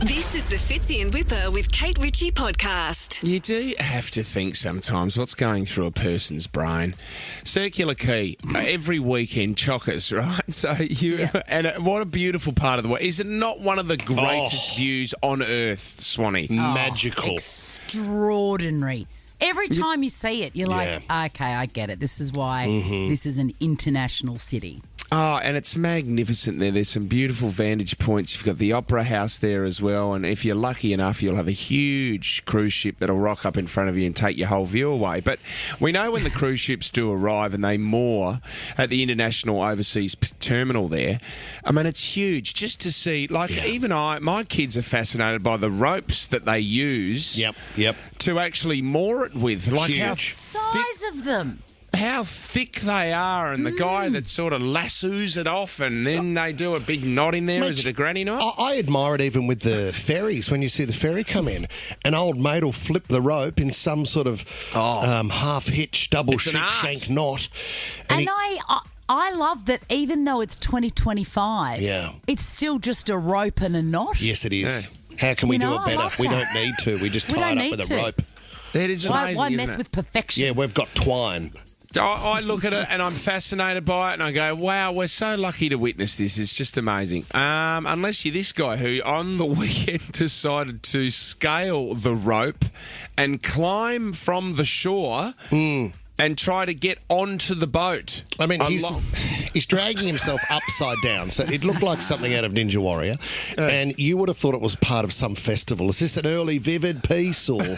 This is the Fitzy and Whipper with Kate Ritchie podcast. You do have to think sometimes what's going through a person's brain. Circular Quay, every weekend chockers, right? So and what a beautiful part of the world. Is it not one of the greatest views on earth, Swanee? Magical. Extraordinary. Every time you see it, you're like, okay, I get it. This is why this is an international city. Oh, and it's magnificent there. There's some beautiful vantage points. You've got the Opera House there as well, and if you're lucky enough, you'll have a huge cruise ship that'll rock up in front of you and take your whole view away. But we know when the cruise ships do arrive and they moor at the International Overseas Terminal there, I mean, it's huge just to see. Even my kids are fascinated by the ropes that they use to actually moor it with. Like the size of them. How thick they are, and the guy that sort of lassos it off, and then they do a big knot in there. Is it a granny knot? I admire it even with the ferries. When you see the ferry come in, an old mate will flip the rope in some sort of half-hitch, double shank knot. And I love that even though it's 2025, it's still just a rope and a knot. Yes, it is. How can we do it better? We don't need to. We just tie it up with a rope. It is amazing, why mess with perfection? Yeah, we've got twine. I look at it and I'm fascinated by it and I go, wow, we're so lucky to witness this. It's just amazing. Unless you're this guy who on the weekend decided to scale the rope and climb from the shore and try to get onto the boat. I mean, he's dragging himself upside down, so it looked like something out of Ninja Warrior, and you would have thought it was part of some festival. Is this an early Vivid piece, or I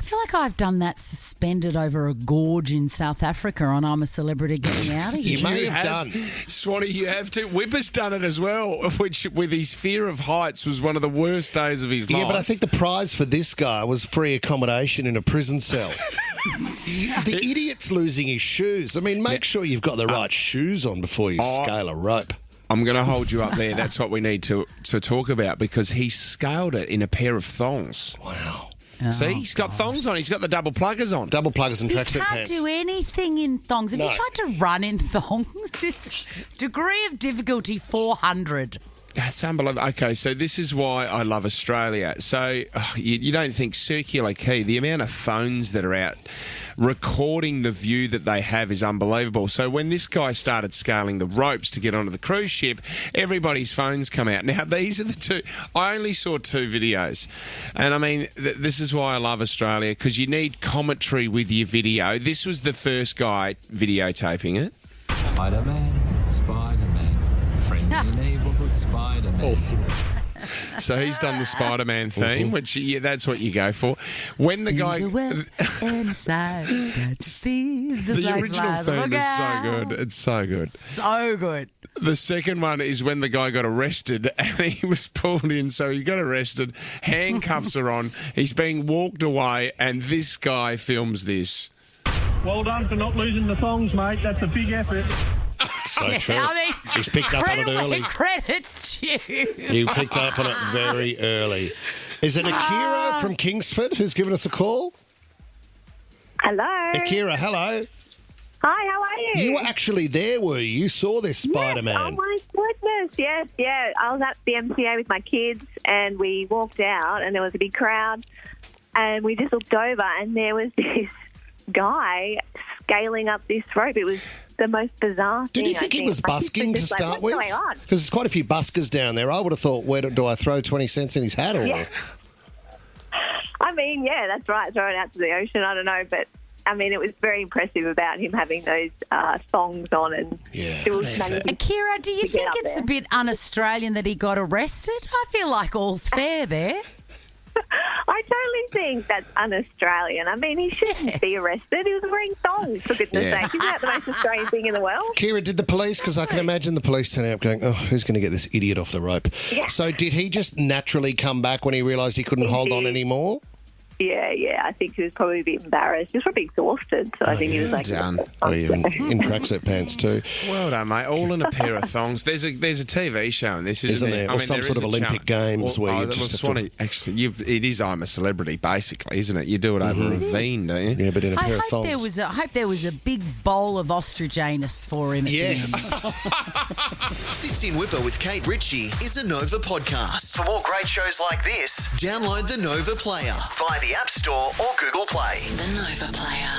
feel like I've done that suspended over a gorge in South Africa on I'm a Celebrity Getting Out of Here. You may have done. Swanee, you have too. Whipper's done it as well, which with his fear of heights was one of the worst days of his life. Yeah, but I think the prize for this guy was free accommodation in a prison cell. The idiot's losing his shoes. I mean, make sure you've got the right shoes on before you scale a rope. I'm going to hold you up there. That's what we need to talk about, because he scaled it in a pair of thongs. Wow. See, he's got thongs on. He's got the double pluggers on. Double pluggers and tracksuit pants. You can't do anything in thongs. If you tried to run in thongs, it's degree of difficulty 400. That's unbelievable. Okay, so this is why I love Australia. So you don't think Circular Quay, the amount of phones that are out recording the view that they have is unbelievable. So when this guy started scaling the ropes to get onto the cruise ship, everybody's phones come out. Now, these are the two. I only saw two videos. And, I mean, this is why I love Australia, because you need commentary with your video. This was the first guy videotaping it. Spider-Man, friendly neighborhood Spider-Man. Awesome. So he's done the Spider-Man theme, which that's what you go for. When the guy, the original theme is so good. It's so good. So good. The second one is when the guy got arrested and he was pulled in. So he got arrested, handcuffs are on, he's being walked away, and this guy films this. Well done for not losing the thongs, mate. That's a big effort. So true. I mean, he's picked up on it early. Credits to you. He picked up on it very early. Is it Akira from Kingsford who's given us a call? Hello. Akira, hello. Hi, how are you? You were actually there, were you? You saw this Spider-Man. Yes. Oh, my goodness. Yes, yeah. I was at the MCA with my kids and we walked out and there was a big crowd and we just looked over and there was this guy scaling up this rope. It was the most bizarre thing. Did you think he was busking to start with? What's going on? Because there's quite a few buskers down there. I would have thought, where do I throw 20 cents in his hat? Or? Yeah. I mean, yeah, that's right. Throw it out to the ocean. I don't know. But, I mean, it was very impressive about him having those thongs on and still managing. Akira, do you think it's a bit un-Australian that he got arrested? I feel like all's fair there. I totally think that's un-Australian. I mean, he shouldn't be arrested. He was wearing thongs, for goodness sake. Isn't that the most Australian thing in the world? Kira, did the police, because I can imagine the police turning up going, who's going to get this idiot off the rope? Yeah. So did he just naturally come back when he realised he couldn't hold on anymore? Yeah. I think he was probably a bit embarrassed. He was probably exhausted, so I think he was like... Done. Oh, yeah, in tracksuit pants too. Well done, mate. All in a pair of thongs. There's a TV show, and this Isn't there? Or some sort of Olympic Games where you just have to... Actually, it is I'm a Celebrity, basically, isn't it? You do it over a ravine, don't you? Yeah, but in a pair of I thongs. hope there was a big bowl of ostriginus for him at the end. Fits in Whipper with Kate Ritchie is a Nova podcast. For more great shows like this, download the Nova Player via the App Store or Google Play. The Nova Player.